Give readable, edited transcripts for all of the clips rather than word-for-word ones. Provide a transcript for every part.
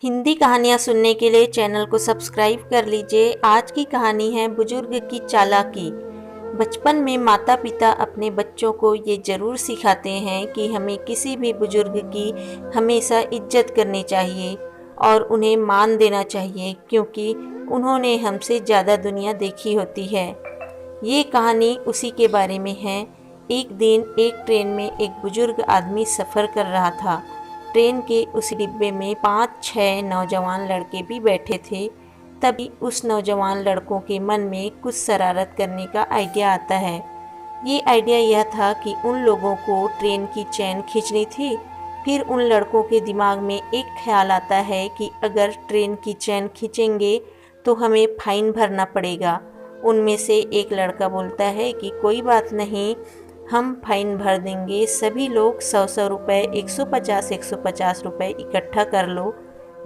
हिंदी कहानियाँ सुनने के लिए चैनल को सब्सक्राइब कर लीजिए। आज की कहानी है बुजुर्ग की चालाकी। बचपन में माता पिता अपने बच्चों को ये ज़रूर सिखाते हैं कि हमें किसी भी बुजुर्ग की हमेशा इज्जत करनी चाहिए और उन्हें मान देना चाहिए, क्योंकि उन्होंने हमसे ज़्यादा दुनिया देखी होती है। ये कहानी उसी के बारे में है। एक दिन एक ट्रेन में एक बुजुर्ग आदमी सफ़र कर रहा था। ट्रेन के उस डिब्बे में 5-6 नौजवान लड़के भी बैठे थे। तभी उस नौजवान लड़कों के मन में कुछ शरारत करने का आइडिया आता है। ये आइडिया यह था कि उन लोगों को ट्रेन की चैन खींचनी थी। फिर उन लड़कों के दिमाग में एक ख्याल आता है कि अगर ट्रेन की चैन खींचेंगे तो हमें फाइन भरना पड़ेगा। उनमें से एक लड़का बोलता है कि कोई बात नहीं, हम फाइन भर देंगे। सभी लोग 100-100 रुपये, 150-150 रुपये इकट्ठा कर लो,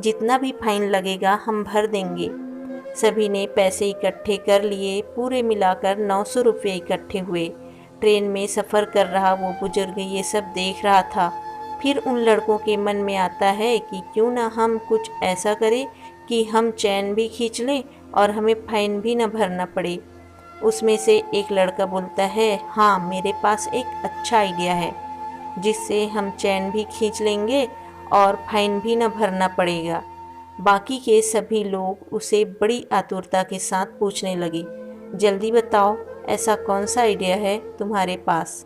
जितना भी फाइन लगेगा हम भर देंगे। सभी ने पैसे इकट्ठे कर लिए। पूरे मिलाकर 900 रुपये इकट्ठे हुए। ट्रेन में सफ़र कर रहा वो बुजुर्ग ये सब देख रहा था। फिर उन लड़कों के मन में आता है कि क्यों ना हम कुछ ऐसा करें कि हम चैन भी खींच लें और हमें फाइन भी न भरना पड़े। उसमें से एक लड़का बोलता है, हाँ, मेरे पास एक अच्छा आइडिया है, जिससे हम चैन भी खींच लेंगे और फाइन भी न भरना पड़ेगा। बाकी के सभी लोग उसे बड़ी आतुरता के साथ पूछने लगे, जल्दी बताओ, ऐसा कौन सा आइडिया है तुम्हारे पास?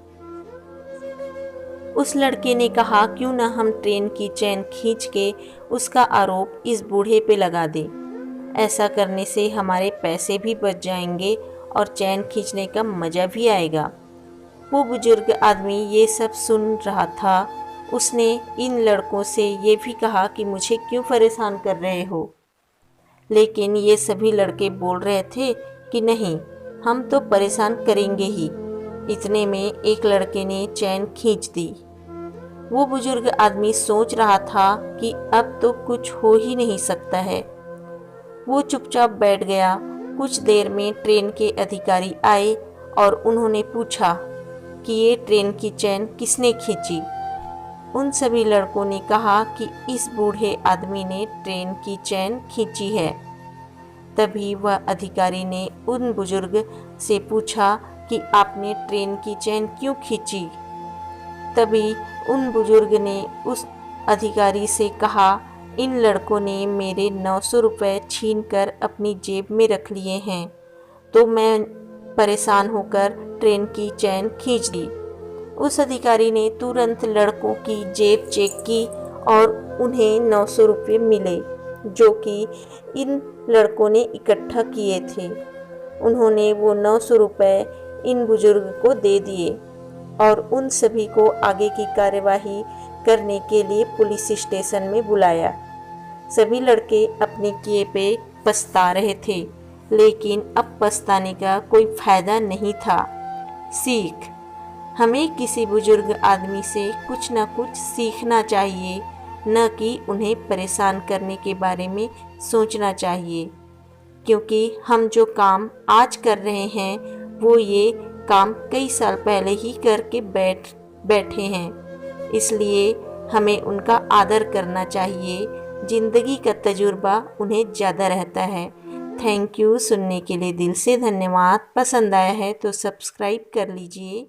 उस लड़के ने कहा, क्यों ना हम ट्रेन की चैन खींच के उसका आरोप इस बूढ़े पे लगा दें। ऐसा करने से हमारे पैसे भी बच जाएंगे और चैन खींचने का मज़ा भी आएगा। वो बुजुर्ग आदमी ये सब सुन रहा था। उसने इन लड़कों से ये भी कहा कि मुझे क्यों परेशान कर रहे हो, लेकिन ये सभी लड़के बोल रहे थे कि नहीं, हम तो परेशान करेंगे ही। इतने में एक लड़के ने चैन खींच दी। वो बुजुर्ग आदमी सोच रहा था कि अब तो कुछ हो ही नहीं सकता है। वो चुपचाप बैठ गया। कुछ देर में ट्रेन के अधिकारी आए और उन्होंने पूछा कि ये ट्रेन की चैन किसने खींची। उन सभी लड़कों ने कहा कि इस बूढ़े आदमी ने ट्रेन की चैन खींची है। तभी वह अधिकारी ने उन बुजुर्ग से पूछा कि आपने ट्रेन की चैन क्यों खींची। तभी उन बुजुर्ग ने उस अधिकारी से कहा, इन लड़कों ने मेरे 900 रुपये छीन कर अपनी जेब में रख लिए हैं, तो मैं परेशान होकर ट्रेन की चैन खींच दी। उस अधिकारी ने तुरंत लड़कों की जेब चेक की और उन्हें 900 रुपये मिले, जो कि इन लड़कों ने इकट्ठा किए थे। उन्होंने वो 900 रुपये इन बुजुर्ग को दे दिए और उन सभी को आगे की कार्यवाही करने के लिए पुलिस स्टेशन में बुलाया। सभी लड़के अपने किए पे पछता रहे थे, लेकिन अब पछताने का कोई फायदा नहीं था। सीख: हमें किसी बुजुर्ग आदमी से कुछ न कुछ सीखना चाहिए, न कि उन्हें परेशान करने के बारे में सोचना चाहिए, क्योंकि हम जो काम आज कर रहे हैं वो ये काम कई साल पहले ही करके बैठे हैं। इसलिए हमें उनका आदर करना चाहिए। ज़िंदगी का तजुर्बा उन्हें ज़्यादा रहता है। Thank you. सुनने के लिए दिल से धन्यवाद। पसंद आया है तो सब्सक्राइब कर लीजिए।